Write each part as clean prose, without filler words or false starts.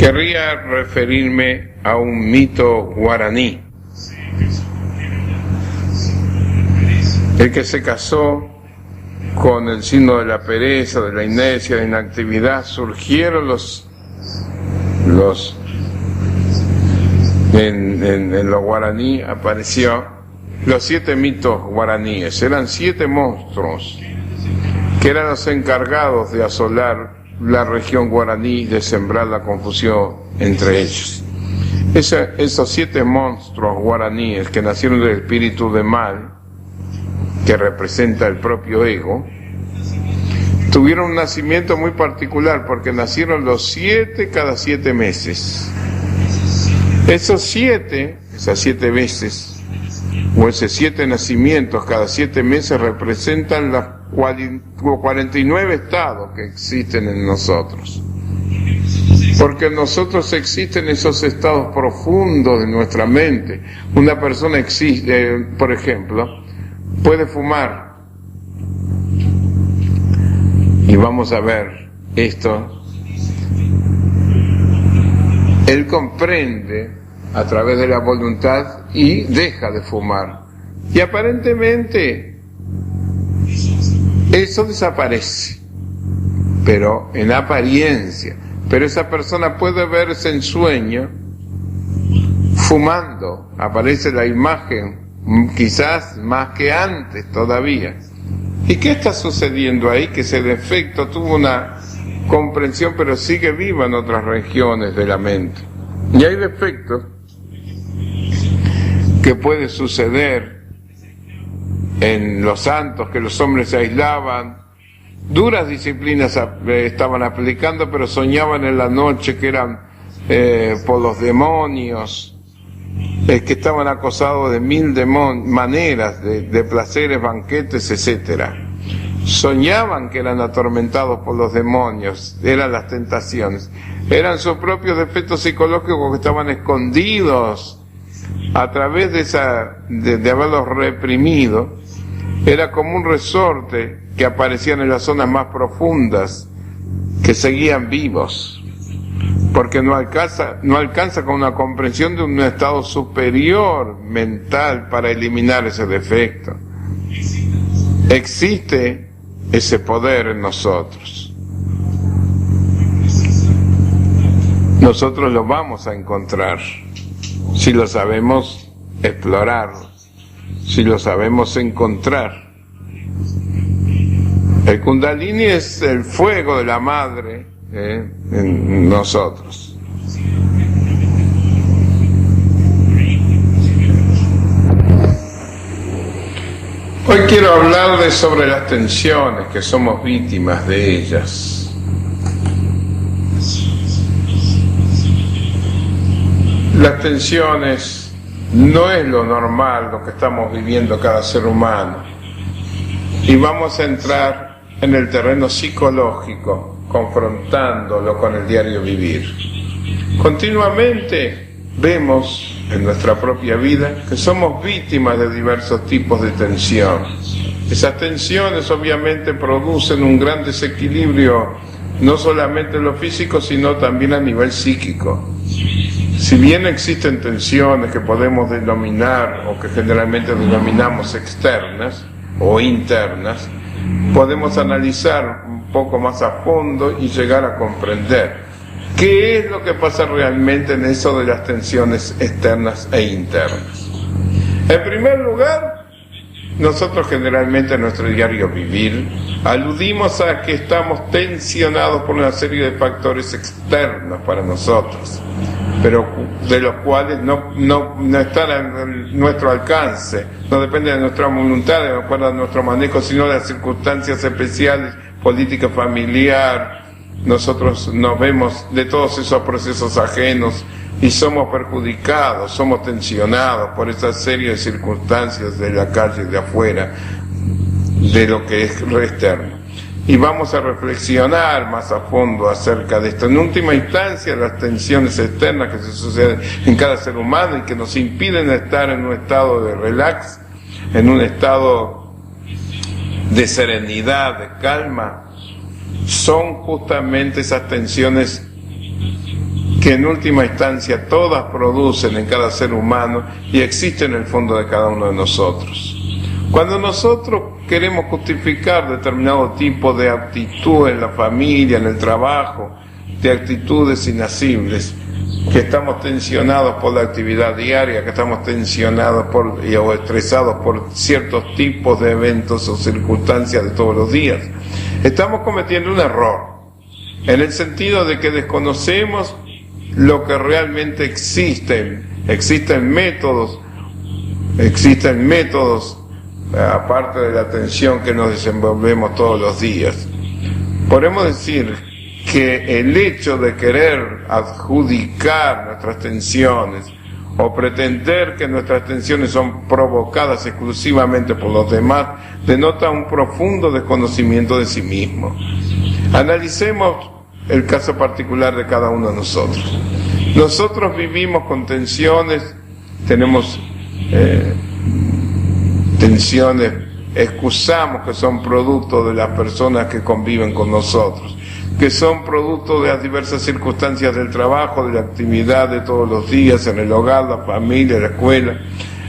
Querría referirme a un mito guaraní. El que se casó con el signo de la pereza, de la inercia, de la inactividad, surgieron en los guaraní apareció los 7 mitos guaraníes. Eran 7 monstruos que eran los encargados de asolar la región guaraní y de sembrar la confusión entre ellos. Esos 7 monstruos guaraníes que nacieron del espíritu de mal, que representa el propio ego, tuvieron un nacimiento muy particular porque nacieron los 7 cada 7 meses. Esas 7 veces, o esos 7 nacimientos cada 7 meses representan los 49 estados que existen en nosotros. Porque en nosotros existen esos estados profundos de nuestra mente. Una persona existe, por ejemplo, puede fumar. Y vamos a ver esto. Él comprende a través de la voluntad y deja de fumar. Y aparentemente eso desaparece, pero en apariencia. Pero esa persona puede verse en sueño fumando. Aparece la imagen, quizás más que antes todavía. ¿Y qué está sucediendo ahí? Que ese defecto tuvo una comprensión, pero sigue viva en otras regiones de la mente. Y hay defectos que puede suceder en los santos, que los hombres se aislaban, duras disciplinas estaban aplicando, pero soñaban en la noche que eran por los demonios, que estaban acosados de 1000 maneras, de placeres, banquetes, etcétera. Soñaban que eran atormentados por los demonios, eran las tentaciones, eran sus propios defectos psicológicos que estaban escondidos a través de haberlos reprimido. Era como un resorte que aparecían en las zonas más profundas, que seguían vivos, porque no alcanza con una comprensión de un estado superior mental para eliminar ese defecto. Existe ese poder en nosotros. Nosotros lo vamos a encontrar si lo sabemos explorar, si lo sabemos encontrar. El Kundalini es el fuego de la madre en nosotros. Hoy quiero hablarles sobre las tensiones, que somos víctimas de ellas. Las tensiones no es lo normal, lo que estamos viviendo cada ser humano. Y vamos a entrar en el terreno psicológico, confrontándolo con el diario vivir. Continuamente vemos en nuestra propia vida que somos víctimas de diversos tipos de tensión. Esas tensiones obviamente producen un gran desequilibrio, no solamente en lo físico, sino también a nivel psíquico. Si bien existen tensiones que podemos denominar, o que generalmente denominamos externas o internas, podemos analizar un poco más a fondo y llegar a comprender qué es lo que pasa realmente en eso de las tensiones externas e internas. En primer lugar, nosotros generalmente en nuestro diario vivir aludimos a que estamos tensionados por una serie de factores externos para nosotros, pero de los cuales no están a nuestro alcance, no depende de nuestra voluntad, de nuestro manejo, sino de las circunstancias especiales, política familiar. Nosotros nos vemos de todos esos procesos ajenos y somos perjudicados, somos tensionados por esa serie de circunstancias de la calle, de afuera, de lo que es lo externo. Y vamos a reflexionar más a fondo acerca de esto. En última instancia, las tensiones externas que se suceden en cada ser humano y que nos impiden estar en un estado de relax, en un estado de serenidad, de calma, son justamente esas tensiones que en última instancia todas producen en cada ser humano y existen en el fondo de cada uno de nosotros. Cuando nosotros queremos justificar determinado tipo de actitud en la familia, en el trabajo, de actitudes inasibles, que estamos tensionados por la actividad diaria, que estamos tensionados o estresados por ciertos tipos de eventos o circunstancias de todos los días, estamos cometiendo un error, en el sentido de que desconocemos lo que realmente existen. Existen métodos, aparte de la atención que nos desenvolvemos todos los días. Podemos decir que el hecho de querer adjudicar nuestras tensiones o pretender que nuestras tensiones son provocadas exclusivamente por los demás denota un profundo desconocimiento de sí mismo. Analicemos el caso particular de cada uno de nosotros. Nosotros vivimos con tensiones, tenemos tensiones, excusamos que son producto de las personas que conviven con nosotros, que son producto de las diversas circunstancias del trabajo, de la actividad de todos los días, en el hogar, la familia, la escuela,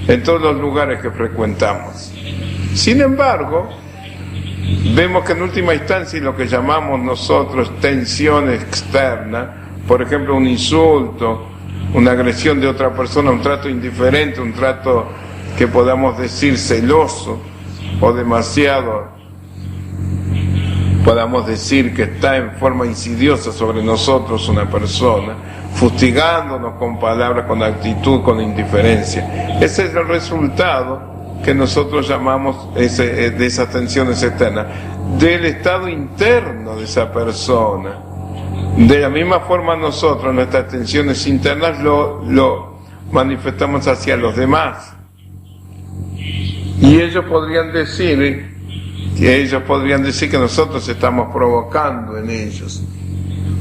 en todos los lugares que frecuentamos. Sin embargo, vemos que en última instancia lo que llamamos nosotros tensión externa, por ejemplo un insulto, una agresión de otra persona, un trato indiferente, un trato que podamos decir celoso o demasiado, podamos decir que está en forma insidiosa sobre nosotros una persona, fustigándonos con palabras, con actitud, con indiferencia. Ese es el resultado que nosotros llamamos de esas tensiones externas, del estado interno de esa persona. De la misma forma nosotros nuestras tensiones internas lo manifestamos hacia los demás. Y ellos podrían decir que nosotros estamos provocando en ellos.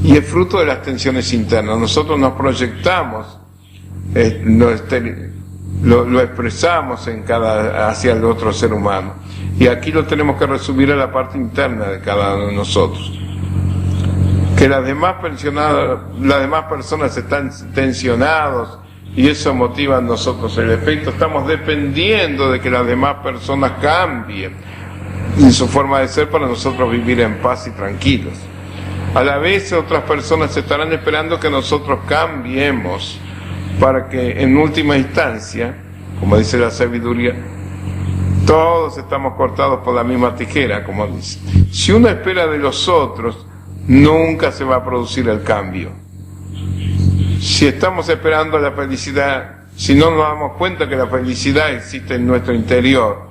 Y es fruto de las tensiones internas. Nosotros nos proyectamos, lo expresamos hacia el otro ser humano. Y aquí lo tenemos que resumir a la parte interna de cada uno de nosotros. Que las demás personas están tensionados y eso motiva en nosotros el efecto. Estamos dependiendo de que las demás personas cambien en su forma de ser para nosotros vivir en paz y tranquilos. A la vez otras personas estarán esperando que nosotros cambiemos para que en última instancia, como dice la sabiduría, todos estamos cortados por la misma tijera, como dice. Si uno espera de los otros, nunca se va a producir el cambio. Si estamos esperando la felicidad, si no nos damos cuenta que la felicidad existe en nuestro interior,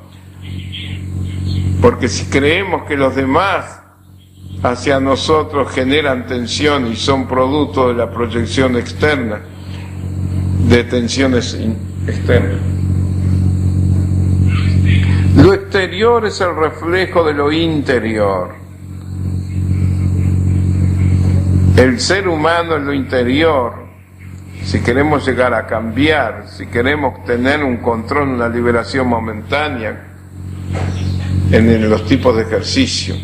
porque si creemos que los demás hacia nosotros generan tensión y son producto de la proyección externa, de tensiones externas. Lo exterior es el reflejo de lo interior. El ser humano en lo interior, si queremos llegar a cambiar, si queremos tener un control, una liberación momentánea en los tipos de ejercicio,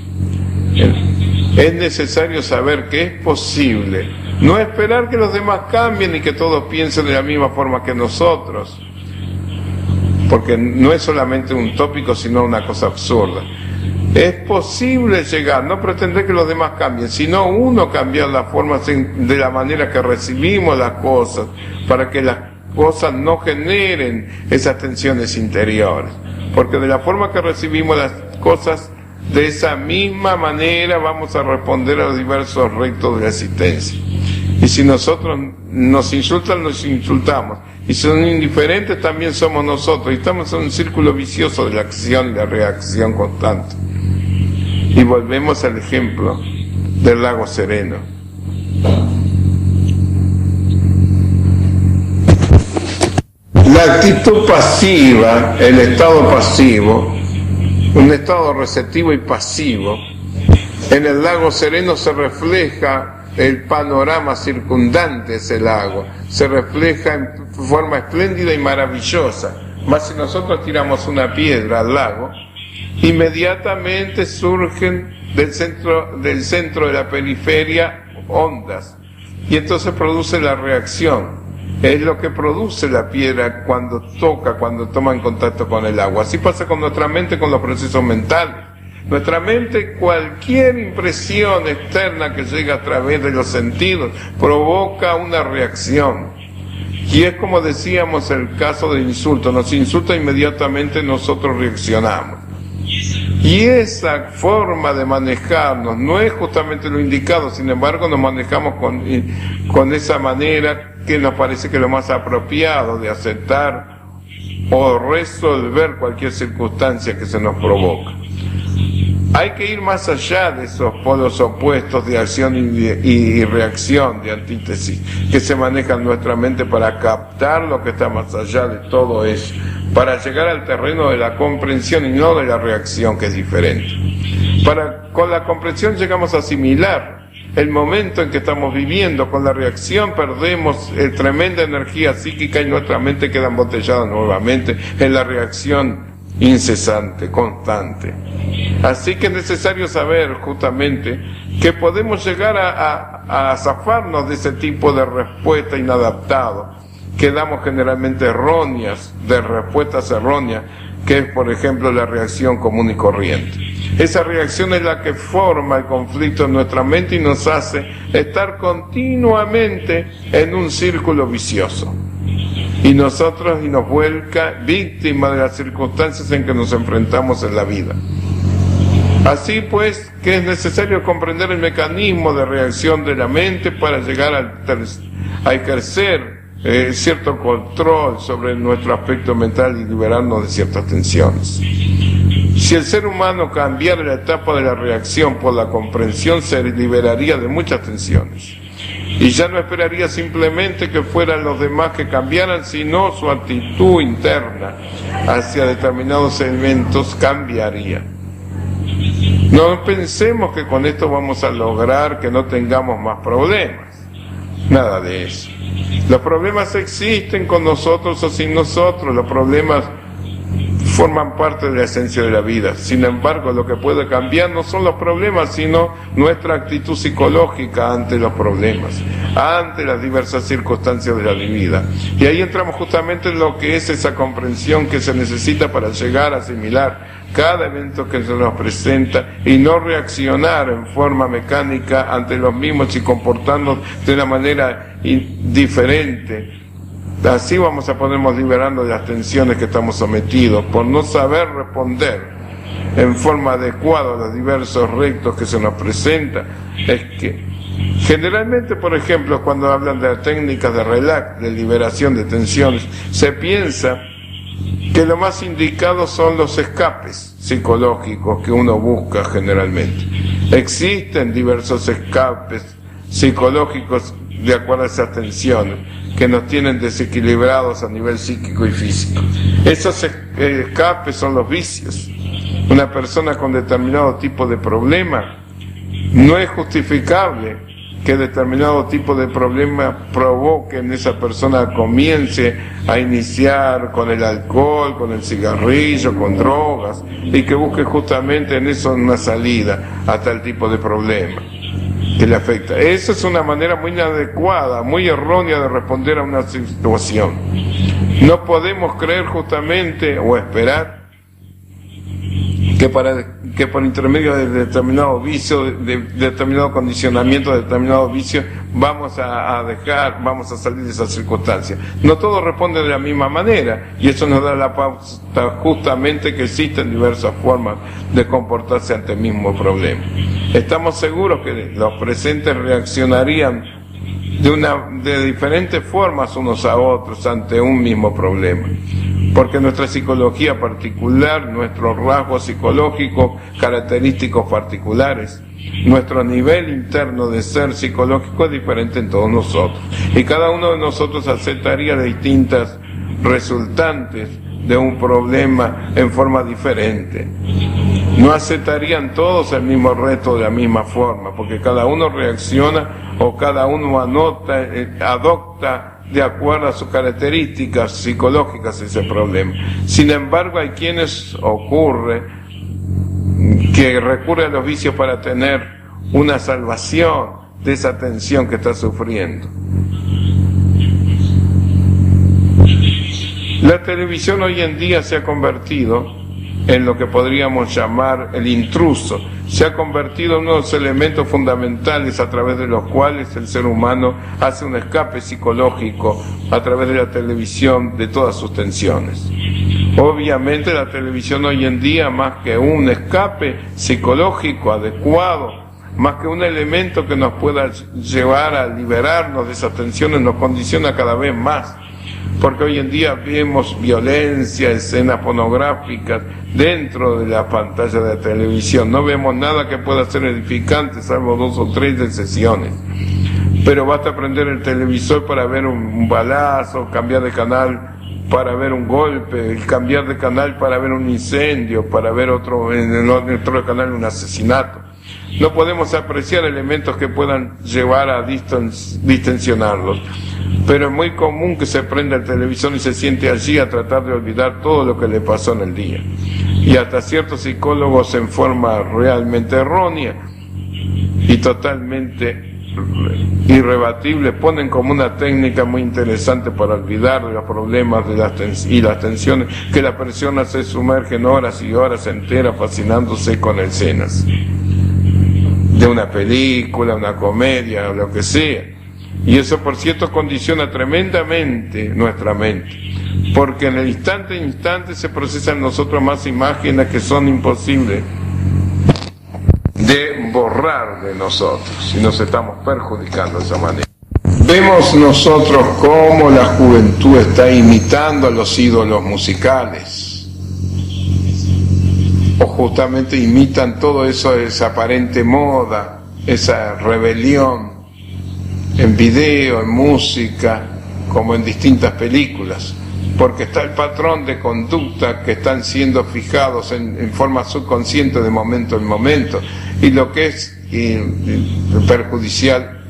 es necesario saber que es posible. No esperar que los demás cambien y que todos piensen de la misma forma que nosotros, porque no es solamente un tópico, sino una cosa absurda. Es posible llegar, no pretender que los demás cambien, sino uno cambiar las formas de la manera que recibimos las cosas, para que las cosas no generen esas tensiones interiores. Porque de la forma que recibimos las cosas, de esa misma manera vamos a responder a los diversos retos de la existencia. Y si nosotros nos insultan, nos insultamos. Y si son indiferentes, también somos nosotros. Y estamos en un círculo vicioso de la acción y la reacción constante. Y volvemos al ejemplo del lago Sereno. La actitud pasiva, el estado pasivo, un estado receptivo y pasivo, en el lago Sereno se refleja el panorama circundante a ese lago, se refleja en forma espléndida y maravillosa. Mas si nosotros tiramos una piedra al lago, inmediatamente surgen del centro de la periferia ondas, y entonces produce la reacción. Es lo que produce la piedra cuando toca, cuando toma en contacto con el agua. Así pasa con nuestra mente, con los procesos mentales. Nuestra mente, cualquier impresión externa que llega a través de los sentidos, provoca una reacción. Y es como decíamos el caso de insulto, nos insulta inmediatamente, nosotros reaccionamos. Y esa forma de manejarnos no es justamente lo indicado, sin embargo nos manejamos con esa manera que nos parece que es lo más apropiado de aceptar o resolver cualquier circunstancia que se nos provoca. Hay que ir más allá de esos polos opuestos de acción y reacción, de antítesis, que se manejan en nuestra mente para captar lo que está más allá de todo eso, para llegar al terreno de la comprensión y no de la reacción, que es diferente. Con la comprensión llegamos a asimilar el momento en que estamos viviendo. Con la reacción perdemos tremenda energía psíquica y nuestra mente queda embotellada nuevamente en la reacción incesante, constante. Así que es necesario saber justamente que podemos llegar a zafarnos de ese tipo de respuesta inadaptado, que damos generalmente erróneas, de respuestas erróneas, que es por ejemplo la reacción común y corriente. Esa reacción es la que forma el conflicto en nuestra mente y nos hace estar continuamente en un círculo vicioso. Y nos vuelca víctima de las circunstancias en que nos enfrentamos en la vida. Así pues, que es necesario comprender el mecanismo de reacción de la mente para llegar a ejercer cierto control sobre nuestro aspecto mental y liberarnos de ciertas tensiones. Si el ser humano cambiara la etapa de la reacción por la comprensión, se liberaría de muchas tensiones. Y ya no esperaría simplemente que fueran los demás que cambiaran, sino su actitud interna hacia determinados elementos cambiaría. No pensemos que con esto vamos a lograr que no tengamos más problemas. Nada de eso. Los problemas existen con nosotros o sin nosotros. Los problemas forman parte de la esencia de la vida. Sin embargo, lo que puede cambiar no son los problemas, sino nuestra actitud psicológica ante los problemas, ante las diversas circunstancias de la vida. Y ahí entramos justamente en lo que es esa comprensión que se necesita para llegar a asimilar cada evento que se nos presenta y no reaccionar en forma mecánica ante los mismos y comportarnos de una manera diferente. Así vamos a podernos liberando de las tensiones que estamos sometidos por no saber responder en forma adecuada a los diversos retos que se nos presentan. Es que generalmente, por ejemplo, cuando hablan de técnicas de relax, de liberación de tensiones, se piensa que lo más indicado son los escapes psicológicos que uno busca generalmente. Existen diversos escapes psicológicos de acuerdo a esas tensiones que nos tienen desequilibrados a nivel psíquico y físico. Esos escapes son los vicios. Una persona con determinado tipo de problema, no es justificable que determinado tipo de problema provoque en esa persona, comience a iniciar con el alcohol, con el cigarrillo, con drogas, y que busque justamente en eso una salida a tal tipo de problema que le afecta. Esa es una manera muy inadecuada, muy errónea de responder a una situación. No podemos creer justamente o esperar que por intermedio de determinado vicio, de determinado condicionamiento, de determinado vicio, vamos a salir de esa circunstancia. No todos responden de la misma manera, y eso nos da la pauta justamente que existen diversas formas de comportarse ante el mismo problema. Estamos seguros que los presentes reaccionarían de diferentes formas unos a otros ante un mismo problema, porque nuestra psicología particular, nuestros rasgos psicológicos, característicos particulares, nuestro nivel interno de ser psicológico es diferente en todos nosotros, y cada uno de nosotros aceptaría distintas resultantes de un problema en forma diferente. No aceptarían todos el mismo reto de la misma forma, porque cada uno reacciona o cada uno adopta de acuerdo a sus características psicológicas ese problema. Sin embargo, hay quienes que recurren a los vicios para tener una salvación, de esa tensión que está sufriendo. La televisión hoy en día se ha convertido en lo que podríamos llamar el intruso, se ha convertido en uno de los elementos fundamentales a través de los cuales el ser humano hace un escape psicológico a través de la televisión de todas sus tensiones. Obviamente la televisión hoy en día, más que un escape psicológico adecuado, más que un elemento que nos pueda llevar a liberarnos de esas tensiones, nos condiciona cada vez más. Porque hoy en día vemos violencia, escenas pornográficas dentro de la pantalla de la televisión. No vemos nada que pueda ser edificante, salvo 2 o 3 de sesiones. Pero basta prender el televisor para ver un balazo, cambiar de canal para ver un golpe, cambiar de canal para ver un incendio, para ver en el otro canal un asesinato. No podemos apreciar elementos que puedan llevar a distensionarlos. Pero es muy común que se prenda el televisor y se siente allí a tratar de olvidar todo lo que le pasó en el día. Y hasta ciertos psicólogos en forma realmente errónea y totalmente irrebatible ponen como una técnica muy interesante para olvidar los problemas de las tensiones, que la persona se sumerge en horas y horas enteras fascinándose con escenas de una película, una comedia, o lo que sea. Y eso, por cierto, condiciona tremendamente nuestra mente, porque en el instante se procesan en nosotros más imágenes que son imposibles de borrar de nosotros, y nos estamos perjudicando de esa manera. Vemos nosotros cómo la juventud está imitando a los ídolos musicales, o justamente imitan todo eso, esa aparente moda, esa rebelión, en video, en música, como en distintas películas, porque está el patrón de conducta que están siendo fijados en forma subconsciente de momento en momento, y lo que es perjudicial,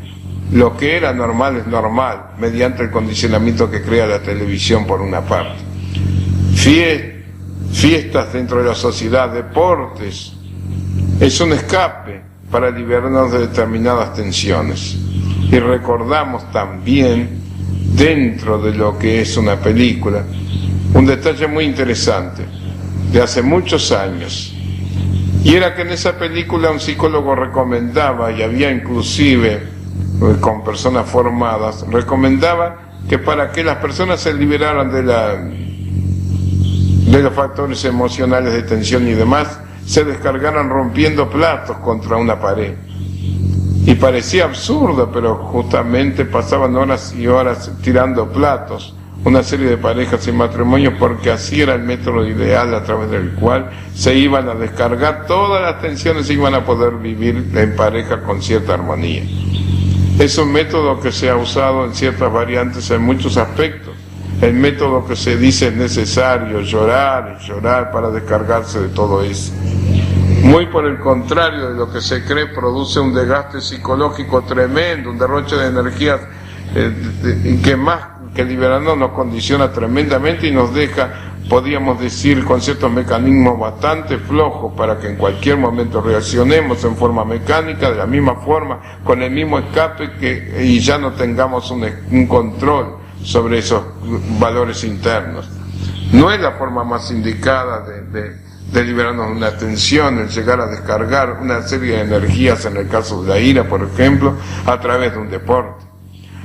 lo que era normal es normal, mediante el condicionamiento que crea la televisión por una parte. Fiestas dentro de la sociedad, deportes, es un escape para liberarnos de determinadas tensiones. Y recordamos también, dentro de lo que es una película, un detalle muy interesante de hace muchos años, y era que en esa película un psicólogo recomendaba, y había inclusive con personas formadas, recomendaba que para que las personas se liberaran de los factores emocionales de tensión y demás, se descargaran rompiendo platos contra una pared. Y parecía absurdo, pero justamente pasaban horas y horas tirando platos, una serie de parejas y matrimonios, porque así era el método ideal a través del cual se iban a descargar todas las tensiones y iban a poder vivir en pareja con cierta armonía. Es un método que se ha usado en ciertas variantes en muchos aspectos. El método que se dice es necesario, llorar para descargarse de todo eso. Muy por el contrario de lo que se cree, produce un desgaste psicológico tremendo, un derroche de energías que más que liberarnos nos condiciona tremendamente y nos deja, podríamos decir, con ciertos mecanismos bastante flojos para que en cualquier momento reaccionemos en forma mecánica, de la misma forma, con el mismo escape, y ya no tengamos un control sobre esos valores internos. No es la forma más indicada de liberarnos de una tensión, el llegar a descargar una serie de energías, en el caso de la ira, por ejemplo, a través de un deporte.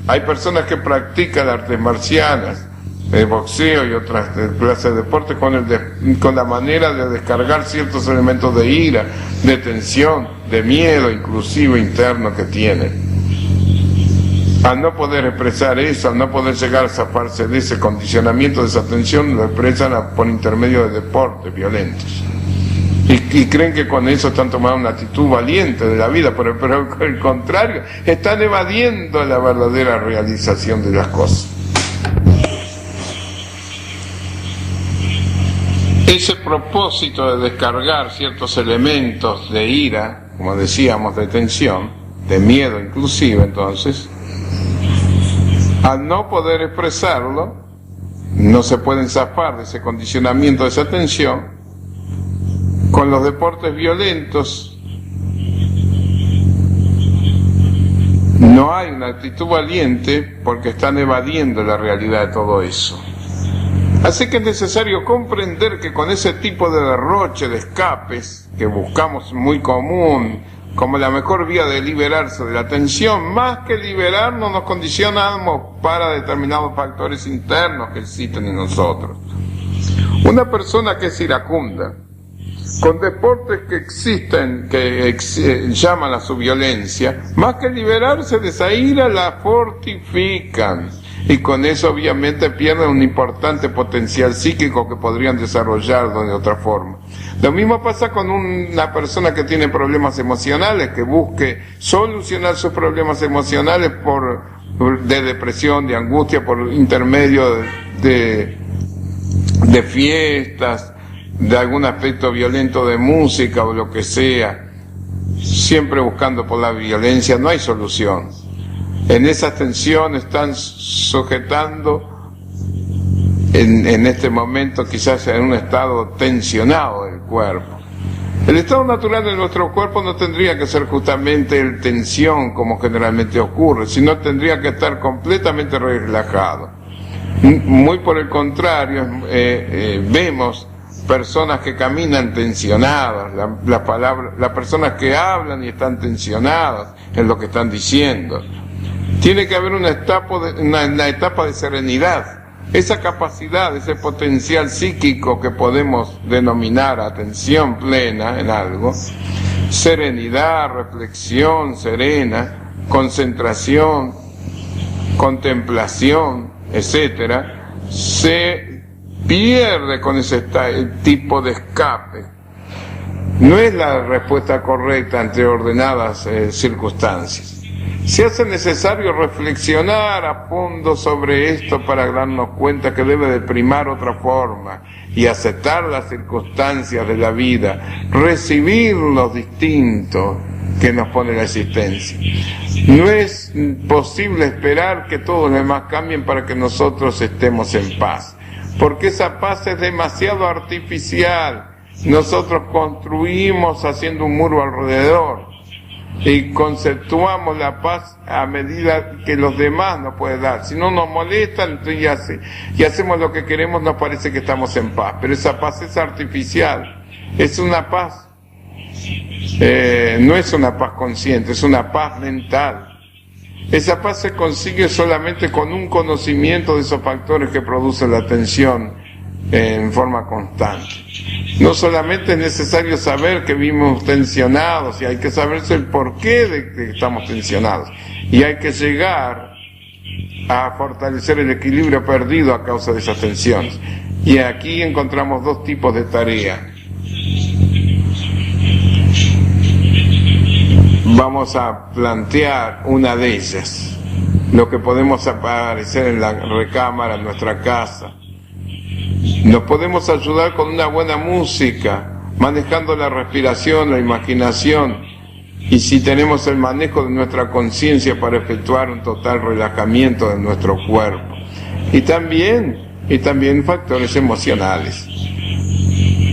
Hay personas que practican artes marciales, boxeo y otras clases de deportes con la manera de descargar ciertos elementos de ira, de tensión, de miedo inclusive interno que tienen. Al no poder expresar eso, al no poder llegar a zafarse de ese condicionamiento, de esa tensión, lo expresan por intermedio de deportes violentos. Y creen que con eso están tomando una actitud valiente de la vida, pero al contrario, están evadiendo la verdadera realización de las cosas. Ese propósito de descargar ciertos elementos de ira, como decíamos, de tensión, de miedo inclusive, entonces, al no poder expresarlo, no se pueden zafar de ese condicionamiento, de esa tensión. Con los deportes violentos No hay una actitud valiente porque están evadiendo la realidad de todo eso. Así que es necesario comprender que con ese tipo de derroche, de escapes, que buscamos muy común, como la mejor vía de liberarse de la tensión, más que liberarnos nos condicionamos para determinados factores internos que existen en nosotros. Una persona que es iracunda, con deportes que existen, llaman a su violencia, más que liberarse de esa ira, la fortifican. Y con eso obviamente pierden un importante potencial psíquico que podrían desarrollarlo de otra forma. Lo mismo pasa con una persona que tiene problemas emocionales, que busque solucionar sus problemas emocionales de depresión, de angustia, por intermedio de fiestas, de algún aspecto violento de música o lo que sea, siempre buscando por la violencia. No hay solución. En esas tensiones están sujetando en este momento quizás en un estado tensionado del cuerpo. El estado natural de nuestro cuerpo no tendría que ser justamente el tensión como generalmente ocurre, sino tendría que estar completamente relajado. Muy por el contrario, vemos personas que caminan tensionadas, las personas que hablan y están tensionadas en lo que están diciendo. Tiene que haber una etapa de serenidad, esa capacidad, ese potencial psíquico que podemos denominar atención plena en algo, serenidad, reflexión serena, concentración, contemplación, etcétera, se pierde con ese tipo de escape. No es la respuesta correcta ante ordenadas circunstancias. Se hace necesario reflexionar a fondo sobre esto para darnos cuenta que debe de primar otra forma y aceptar las circunstancias de la vida, recibir los distintos que nos pone la existencia. No es posible esperar que todos los demás cambien para que nosotros estemos en paz, porque esa paz es demasiado artificial. Nosotros construimos haciendo un muro alrededor y conceptuamos la paz a medida que los demás nos pueden dar. Si no nos molestan, entonces y hacemos lo que queremos, nos parece que estamos en paz, pero esa paz es artificial, es una paz, no es una paz consciente, es una paz mental. Esa paz se consigue solamente con un conocimiento de esos factores que producen la tensión en forma constante. No solamente es necesario saber que vivimos tensionados, y hay que saberse el porqué de que estamos tensionados, y hay que llegar a fortalecer el equilibrio perdido a causa de esas tensiones. Y aquí encontramos dos tipos de tarea. Vamos a plantear una de ellas, lo que podemos aparecer en la recámara, en nuestra casa. Nos podemos ayudar con una buena música, manejando la respiración, la imaginación, y si tenemos el manejo de nuestra conciencia para efectuar un total relajamiento de nuestro cuerpo. Y también factores emocionales.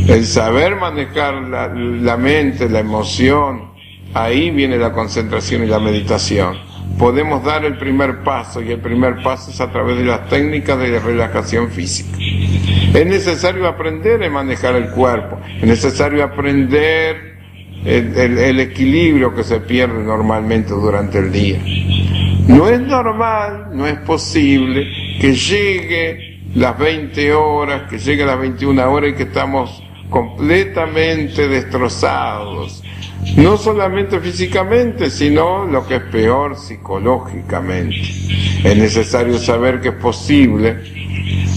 El saber manejar la mente, la emoción, ahí viene la concentración y la meditación. Podemos dar el primer paso, y el primer paso es a través de las técnicas de relajación física. Es necesario aprender a manejar el cuerpo, es necesario aprender el equilibrio que se pierde normalmente durante el día. No es normal, no es posible que llegue las 20 horas, que llegue las 21 horas y que estamos completamente destrozados. No solamente físicamente, sino lo que es peor, psicológicamente. Es necesario saber que es posible,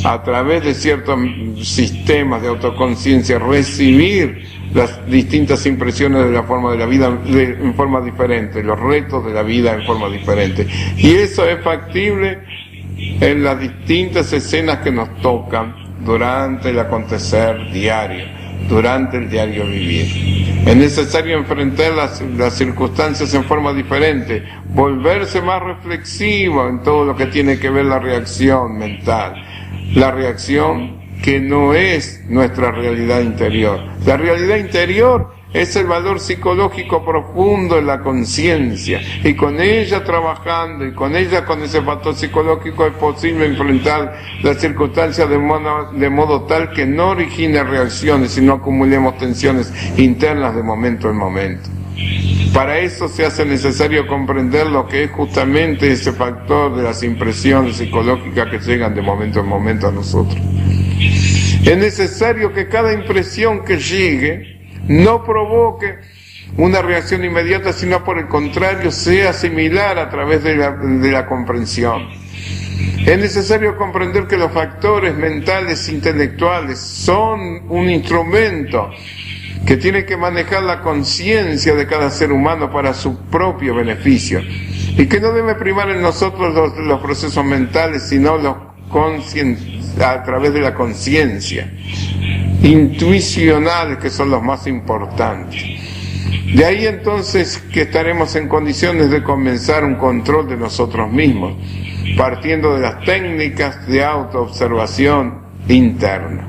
a través de ciertos sistemas de autoconciencia, recibir las distintas impresiones de la forma de la vida en forma diferente, los retos de la vida en forma diferente. Y eso es factible en las distintas escenas que nos tocan durante el acontecer diario, durante el diario vivir. Es necesario enfrentar las circunstancias en forma diferente, volverse más reflexivo en todo lo que tiene que ver la reacción mental, la reacción que no es nuestra realidad interior. La realidad interior es el valor psicológico profundo de la conciencia, y con ella trabajando, y con ese factor psicológico es posible enfrentar las circunstancias de modo tal que no origine reacciones y no acumulemos tensiones internas de momento en momento. Para eso se hace necesario comprender lo que es justamente ese factor de las impresiones psicológicas que llegan de momento en momento a nosotros. Es necesario que cada impresión que llegue no provoque una reacción inmediata, sino por el contrario sea similar a través de la comprensión. Es necesario comprender que los factores mentales e intelectuales son un instrumento que tiene que manejar la conciencia de cada ser humano para su propio beneficio, y que no debe primar en nosotros los procesos mentales, sino a través de la conciencia intuicionales, que son los más importantes. De ahí entonces que estaremos en condiciones de comenzar un control de nosotros mismos, partiendo de las técnicas de autoobservación interna.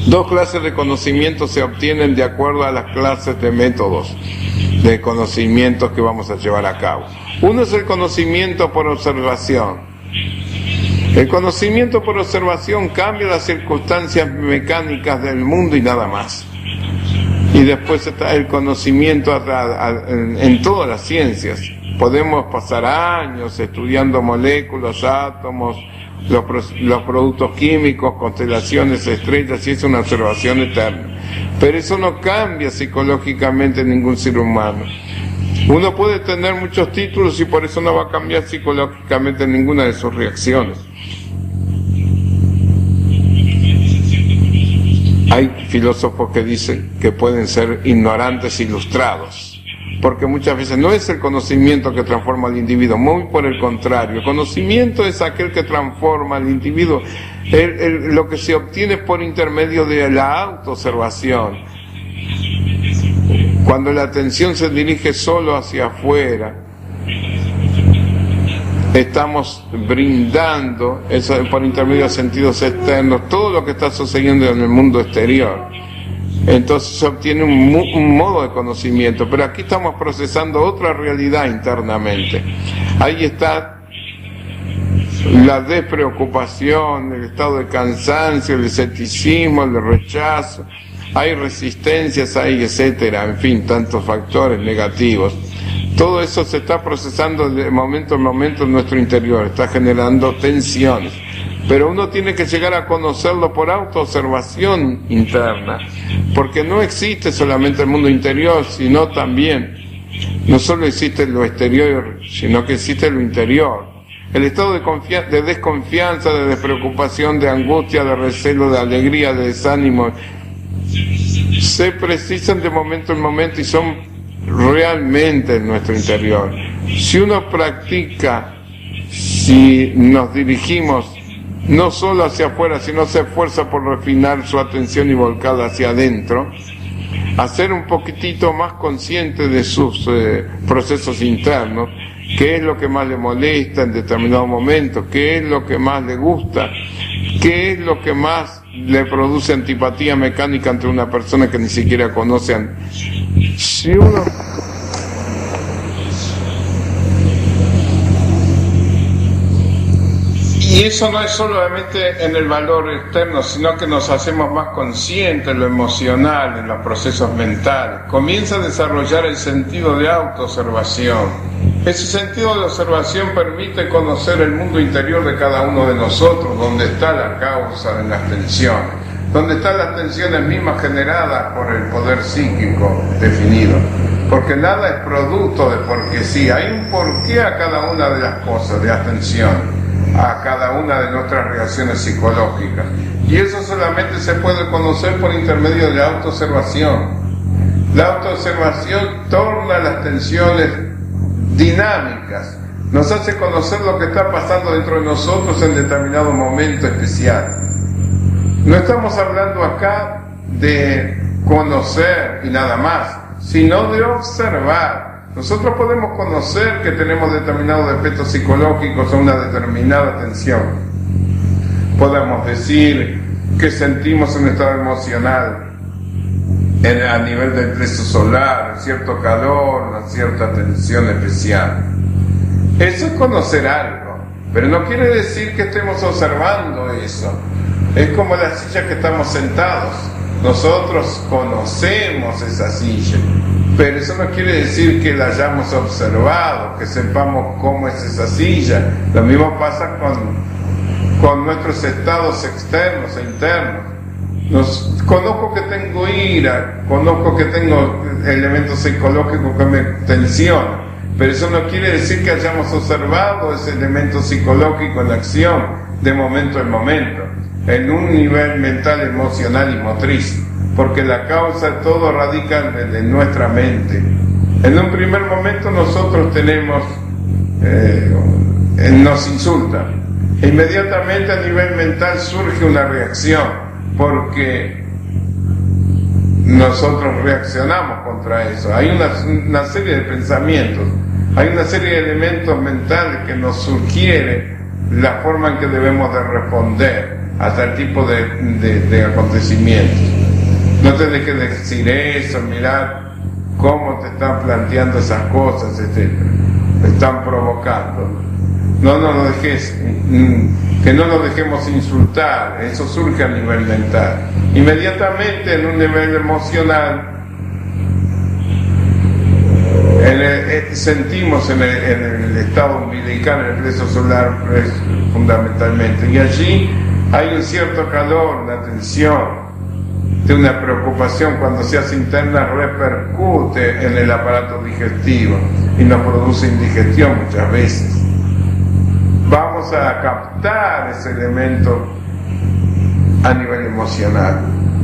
Dos clases de conocimiento se obtienen de acuerdo a las clases de métodos de conocimientos que vamos a llevar a cabo. Uno es el conocimiento por observación. El conocimiento por observación cambia las circunstancias mecánicas del mundo y nada más. Y después está el conocimiento en todas las ciencias. Podemos pasar años estudiando moléculas, átomos, los productos químicos, constelaciones, estrellas, y es una observación eterna. Pero eso no cambia psicológicamente en ningún ser humano. Uno puede tener muchos títulos y por eso no va a cambiar psicológicamente ninguna de sus reacciones. Hay filósofos que dicen que pueden ser ignorantes ilustrados, porque muchas veces no es el conocimiento que transforma al individuo, muy por el contrario. El conocimiento es aquel que transforma al individuo, lo que se obtiene por intermedio de la autoobservación. Cuando la atención se dirige solo hacia afuera, estamos brindando eso por intermedio de sentidos externos todo lo que está sucediendo en el mundo exterior. Entonces se obtiene un modo de conocimiento, pero aquí estamos procesando otra realidad internamente. Ahí está la despreocupación, el estado de cansancio, el escepticismo, el rechazo, hay resistencias, hay etcétera, en fin, tantos factores negativos. Todo eso se está procesando de momento en momento en nuestro interior, está generando tensiones. Pero uno tiene que llegar a conocerlo por autoobservación interna, porque no existe solamente el mundo interior, sino también, no solo existe lo exterior, sino que existe lo interior. El estado de desconfianza, de despreocupación, de angustia, de recelo, de alegría, de desánimo, se precisan de momento en momento y son realmente en nuestro interior. Si uno practica, si nos dirigimos no solo hacia afuera, sino se esfuerza por refinar su atención y volcarla hacia adentro, a ser un poquitito más consciente de sus procesos internos, qué es lo que más le molesta en determinado momento, qué es lo que más le gusta, qué es lo que más le produce antipatía mecánica ante una persona que ni siquiera conocen. Si uno Y eso no es solamente en el valor externo, sino que nos hacemos más conscientes en lo emocional, en los procesos mentales. Comienza a desarrollar el sentido de autoobservación. Ese sentido de observación permite conocer el mundo interior de cada uno de nosotros, donde está la causa de las tensiones, donde están las tensiones mismas generadas por el poder psíquico definido. Porque nada es producto de porque sí, hay un porqué a cada una de las cosas, de las tensiones, a cada una de nuestras reacciones psicológicas. Y eso solamente se puede conocer por intermedio de la autoobservación. La autoobservación torna las tensiones dinámicas, nos hace conocer lo que está pasando dentro de nosotros en determinado momento especial. No estamos hablando acá de conocer y nada más, sino de observar. Nosotros podemos conocer que tenemos determinados defectos psicológicos o una determinada tensión. Podemos decir que sentimos un estado emocional a nivel del plexo solar, cierto calor, una cierta tensión especial. Eso es conocer algo, pero no quiere decir que estemos observando eso. Es como la silla que estamos sentados. Nosotros conocemos esa silla, pero eso no quiere decir que la hayamos observado, que sepamos cómo es esa silla. Lo mismo pasa con nuestros estados externos e internos. Conozco que tengo ira, conozco que tengo elementos psicológicos que me tensionan, pero eso no quiere decir que hayamos observado ese elemento psicológico en acción de momento en momento, en un nivel mental, emocional y motriz, porque la causa de todo radica en nuestra mente. En un primer momento nosotros tenemos, nos insultan, e inmediatamente a nivel mental surge una reacción, porque nosotros reaccionamos contra eso. Hay una serie de pensamientos, hay una serie de elementos mentales que nos sugiere la forma en que debemos de responder a tal tipo de acontecimientos. No te dejes de decir eso, mirar cómo te están planteando esas cosas, etc. Te están provocando. No nos dejes, que no nos dejemos insultar, eso surge a nivel mental. Inmediatamente en un nivel emocional, sentimos en el estado umbilical, en el plexo solar fundamentalmente, y allí hay un cierto calor, una tensión, de una preocupación cuando se hace interna, repercute en el aparato digestivo y nos produce indigestión muchas veces. Vamos a captar ese elemento a nivel emocional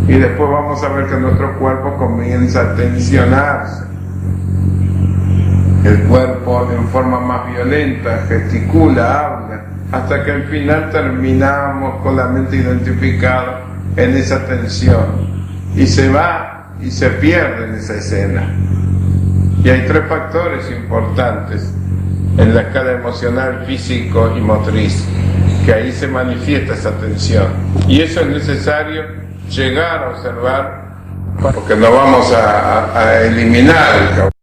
y después vamos a ver que nuestro cuerpo comienza a tensionarse. El cuerpo en forma más violenta gesticula, habla, hasta que al final terminamos con la mente identificada en esa tensión y se va y se pierde en esa escena. Y hay tres factores importantes en la escala emocional, físico y motriz, que ahí se manifiesta esa tensión, y eso es necesario llegar a observar, porque no vamos a eliminar el causante.